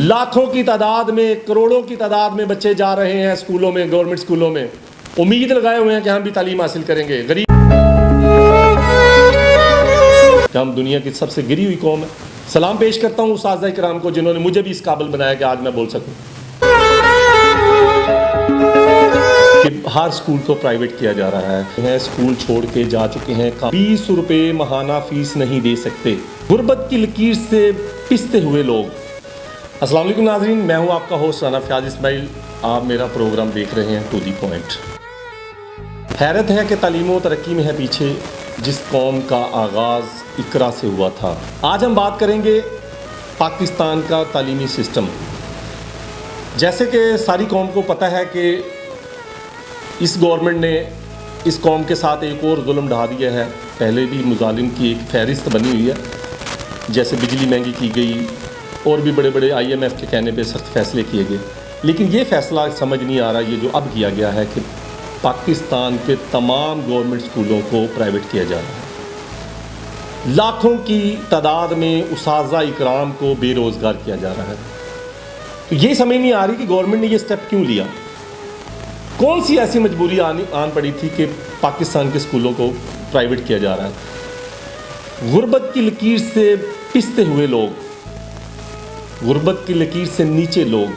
लाखों की तादाद में, करोड़ों की तादाद में बच्चे जा रहे हैं स्कूलों में, गवर्नमेंट स्कूलों में, उम्मीद लगाए हुए हैं कि हम भी तालीम हासिल करेंगे। गरीब हम दुनिया की सबसे गिरी हुई कौम है। सलाम पेश करता हूँ उस्ताद इकराम को जिन्होंने मुझे भी इस काबिल बनाया कि आज मैं बोल सकूँ कि हर स्कूल को प्राइवेट किया जा रहा है। स्कूल छोड़ के जा चुके हैं, 20 रुपये माहाना फीस नहीं दे सकते, गुर्बत की लकीर से पिसते हुए लोग। अस्सलाम वालेकुम नाज़रीन, मैं हूँ आपका होस्ट राना फयाज इस्माइल। आप मेरा प्रोग्राम देख रहे हैं टू दी पॉइंट। हैरत है कि तालीम व तरक्की में है पीछे जिस कौम का आगाज़ इकरा से हुआ था। आज हम बात करेंगे पाकिस्तान का तालीमी सिस्टम। जैसे कि सारी कौम को पता है कि इस गवर्नमेंट ने इस कौम के साथ एक और जुल्म ढा दिया है। पहले भी मुजालिम की एक फहरिस्त बनी हुई है, जैसे बिजली महंगी की गई और भी बड़े बड़े IMF के कहने पे सख्त फैसले किए गए। लेकिन ये फैसला समझ नहीं आ रहा, ये जो अब किया गया है कि पाकिस्तान के तमाम गवर्नमेंट स्कूलों को प्राइवेट किया जा रहा है। लाखों की तादाद में उस्ताज़ा इकराम को बेरोज़गार किया जा रहा है। तो ये समझ नहीं आ रही कि गवर्नमेंट ने ये स्टेप क्यों लिया। कौन सी ऐसी मजबूरी आन पड़ी थी कि पाकिस्तान के स्कूलों को प्राइवेट किया जा रहा है। गुर्बत की लकीर से पिसते हुए लोग, गुर्बत की लकीर से नीचे लोग,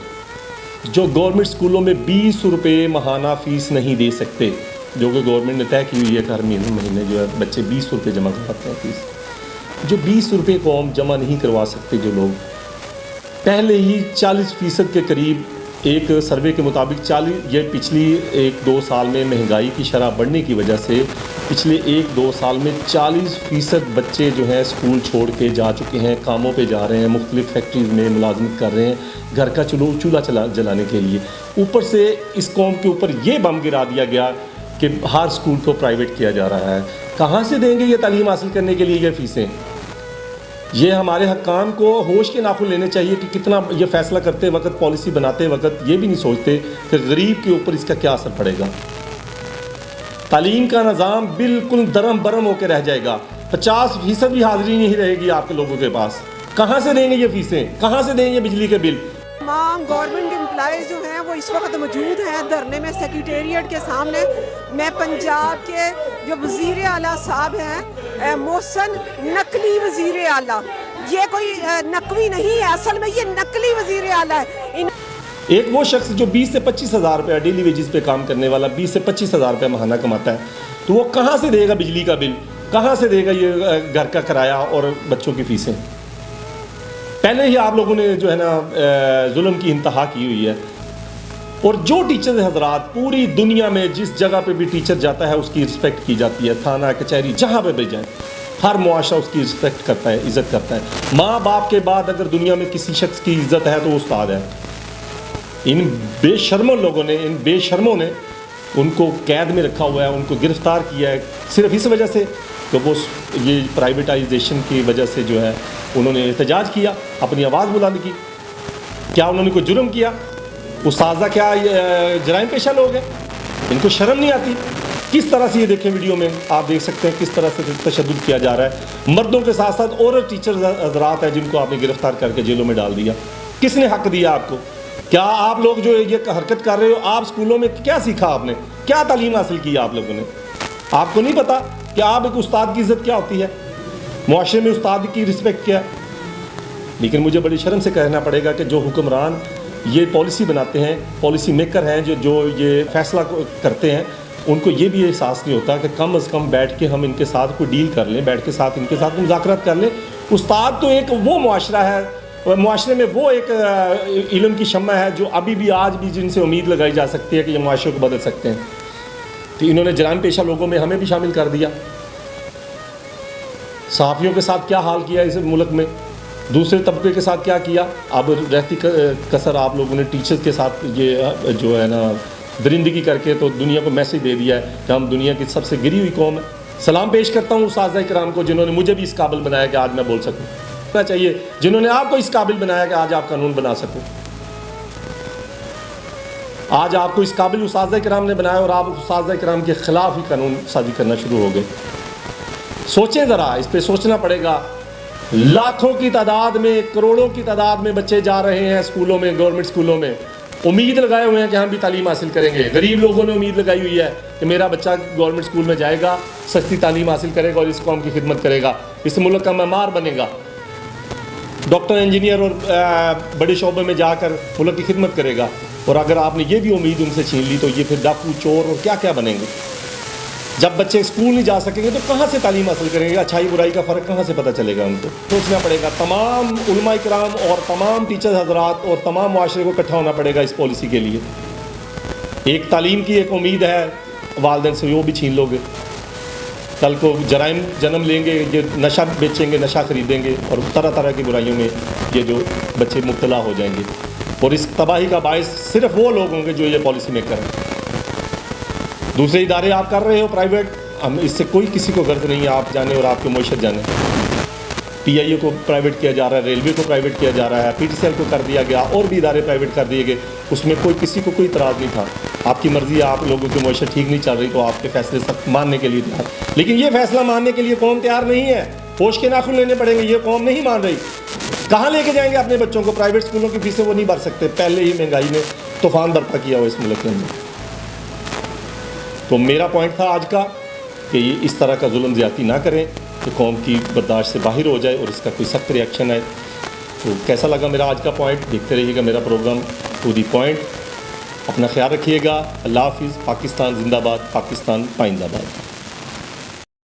जो गवर्नमेंट स्कूलों में 20 रुपये माहाना फ़ीस नहीं दे सकते, जो कि गवर्नमेंट ने तय की हुई है कि हर महीने जो है बच्चे 20 रुपये जमा करवाते हैं फ़ीस। जो 20 रुपये कौम जमा नहीं करवा सकते, जो लोग पहले ही 40% के करीब, एक सर्वे के मुताबिक ये पिछली 1-2 साल में महंगाई की शरह बढ़ने की वजह से पिछले 1-2 साल में 40% बच्चे जो हैं स्कूल छोड़ के जा चुके हैं, कामों पे जा रहे हैं, मुख्तलिफ फैक्ट्रीज़ में मुलाजमत कर रहे हैं, घर का चूल्हा जलाने के लिए। ऊपर से इस कौम के ऊपर ये बम गिरा दिया गया कि हर स्कूल को प्राइवेट किया जा रहा है। कहाँ से देंगे ये तालीम हासिल करने के लिए ये फ़ीसें? ये हमारे हक्काम को होश के नाखुन लेने चाहिए कि कितना ये फ़ैसला करते वक्त, पॉलिसी बनाते वक्त ये भी नहीं सोचते कि गरीब के ऊपर इसका क्या असर पड़ेगा। तालीम का निज़ाम बिल्कुल दरम बरम होकर रह जाएगा। 50% भी हाज़िरी नहीं रहेगी आपके लोगों के पास। कहाँ से देंगे ये फ़ीसें? कहाँ से देंगे बिजली के बिल? तमाम गवर्नमेंट एम्प्लॉइज़ जो हैं वो इस वक्त मौजूद हैं धरने में सेक्रेटेरिएट के सामने। मैं पंजाब के जो वज़ीर आला साहब हैं, मोहसिन नकली वज़ीर आला, ये कोई नकवी नहीं है, असल में ये नकली वज़ीर आला है। एक वो शख्स जो 20 से 25 हज़ार रुपया डेली वेजेस पे काम करने वाला 20 से 25 हज़ार रुपया महाना कमाता है, तो वो कहाँ से देगा बिजली का बिल? कहाँ से देगा ये घर का किराया और बच्चों की फ़ीसें? पहले ही आप लोगों ने जो है ना जुल्म की इंतहा की हुई है। और जो टीचर हजरात पूरी दुनिया में जिस जगह पे भी टीचर जाता है उसकी रिस्पेक्ट की जाती है। थाना कचहरी जहाँ पे भी जाए हर मुआशरा उसकी रिस्पेक्ट करता है, इज़्ज़त करता है। माँ बाप के बाद अगर दुनिया में किसी शख्स की इज़्ज़त है तो वो उस्ताद है। इन बेशर्मों लोगों ने, इन बेशर्मों ने उनको कैद में रखा हुआ है, उनको गिरफ़्तार किया है सिर्फ इस वजह से कि वो ये प्राइवेटाइजेशन की वजह से जो है उन्होंने एहतजाज किया, अपनी आवाज़ बुलंद की। क्या उन्होंने कोई जुर्म किया? उस्ताज़ा क्या जराइम पेशा लोग हैं? इनको शर्म नहीं आती? किस तरह से ये देखें वीडियो में आप देख सकते हैं किस तरह से तशद्दुद किया जा रहा है। मर्दों के साथ साथ औरत टीचर हज़रात हैं जिनको आपने गिरफ़्तार करके जेलों में डाल दिया। किसने हक़ दिया आपको? क्या आप लोग जो ये हरकत कर रहे हो, आप स्कूलों में क्या सीखा आपने? क्या तालीम हासिल की आप लोगों ने? आपको नहीं पता कि आप एक उस्ताद की इज़्ज़त क्या होती है, मुआशरे में उस्ताद की रिस्पेक्ट क्या? लेकिन मुझे बड़ी शर्म से कहना पड़ेगा कि जो हुक्मरान ये पॉलिसी बनाते हैं, पॉलिसी मेकर हैं, जो ये फ़ैसला करते हैं, उनको ये भी एहसास नहीं होता कि कम अज़ कम बैठ के हम इनके साथ कोई डील कर लें, बैठ के साथ इनके साथ मुज़ाकरात कर लें। उस्ताद तो एक वो मुआशरा है, मुआशरे में वो एक इल्म की शम्मा है जो अभी भी आज भी जिनसे उम्मीद लगाई जा सकती है कि ये मुआशरे को बदल सकते हैं। तो इन्होंने जराइम पेशा लोगों में हमें भी शामिल कर दिया। सहाफ़ियों के साथ क्या हाल किया इस मुल्क में, दूसरे तबके के साथ क्या किया। अब रहती कसर आप लोगों ने टीचर्स के साथ ये जो है ना दरिंदगी करके तो दुनिया को मैसेज दे दिया है कि हम दुनिया की सबसे गिरी हुई कौम है। सलाम पेश करता हूँ उस्ताद इकराम को जिन्होंने मुझे भी इस काबिल बनाया कि आज मैं बोल सकूँ। चाहिए जिन्होंने आपको इस काबिल बनाया कि आज आप कानून बना सको। आज आपको इस काबिल उस्ताद इकराम ने बनाया और आप उस्ताद इकराम के ख़िलाफ़ ही कानून साजी करना शुरू हो गए। सोचें ज़रा, इस पे सोचना पड़ेगा लाखों की तादाद में, करोड़ों की तादाद में बच्चे जा रहे हैं स्कूलों में, गवर्नमेंट स्कूलों में, उम्मीद लगाए हुए हैं कि हम भी तालीम हासिल करेंगे। गरीब लोगों ने उम्मीद लगाई हुई है कि मेरा बच्चा गवर्नमेंट स्कूल में जाएगा, सस्ती तालीम हासिल करेगा और इस कौम की खिदमत करेगा, इस मुल्क का मेमार बनेगा, डॉक्टर, इंजीनियर और बड़े शोबे में जाकर मुल्क की खिदमत करेगा। और अगर आपने ये भी उम्मीद उनसे छीन ली तो ये फिर डाकू, चोर और क्या क्या बनेंगे। जब बच्चे स्कूल नहीं जा सकेंगे तो कहाँ से तालीम हासिल करेंगे, अच्छाई बुराई का फ़र्क कहाँ से पता चलेगा उनको। सोचना पड़ेगा, तमाम उलमा इकराम और तमाम टीचर हजरात और तमाम मुआशरे को इकट्ठा होना पड़ेगा इस पॉलिसी के लिए। एक तालीम की एक उम्मीद है, वालिदैन से वो भी छीन लोगे, कल को जराइम जन्म लेंगे, ये नशा बेचेंगे, नशा ख़रीदेंगे और तरह तरह की बुराइयों में ये जो बच्चे मुब्तला हो जाएंगे। और इस तबाही का बायस सिर्फ वो लोग होंगे जो ये पॉलिसी मेकर हैं। दूसरे इदारे आप कर रहे हो प्राइवेट, हम इससे कोई किसी को गर्ज नहीं है, आप जाने और आपके मुआशरे जाने। PIO को प्राइवेट किया जा रहा है, रेलवे को प्राइवेट किया जा रहा है, PTCL को कर दिया गया, और भी इदारे प्राइवेट कर दिए गए, उसमें कोई किसी को कोई इतराज़ नहीं था। आपकी मर्ज़ी है, आप लोगों की मुआशरे ठीक नहीं चल रही तो आपके फैसले सब मानने के लिए तैयार, लेकिन ये फैसला मानने के लिए कौम तैयार नहीं है। होश के नाखून लेने पड़ेंगे, ये कौम नहीं मान रही। कहाँ लेके जाएंगे अपने बच्चों को? प्राइवेट स्कूलों की फीसें वो नहीं भर सकते, पहले ही महंगाई ने तूफान बर्पा किया हुआ इस मुल्क के अंदर। तो मेरा पॉइंट था आज का कि ये इस तरह का जुल्म ज़्यादती ना करें कि कौम की बर्दाश्त से बाहर हो जाए और इसका कोई सख्त रिएक्शन आए। तो कैसा लगा मेरा आज का पॉइंट? देखते रहिएगा मेरा प्रोग्राम टू दी पॉइंट। अपना ख्याल रखिएगा। अल्लाह हाफिज़। पाकिस्तान जिंदाबाद, पाकिस्तान पाइंदाबाद।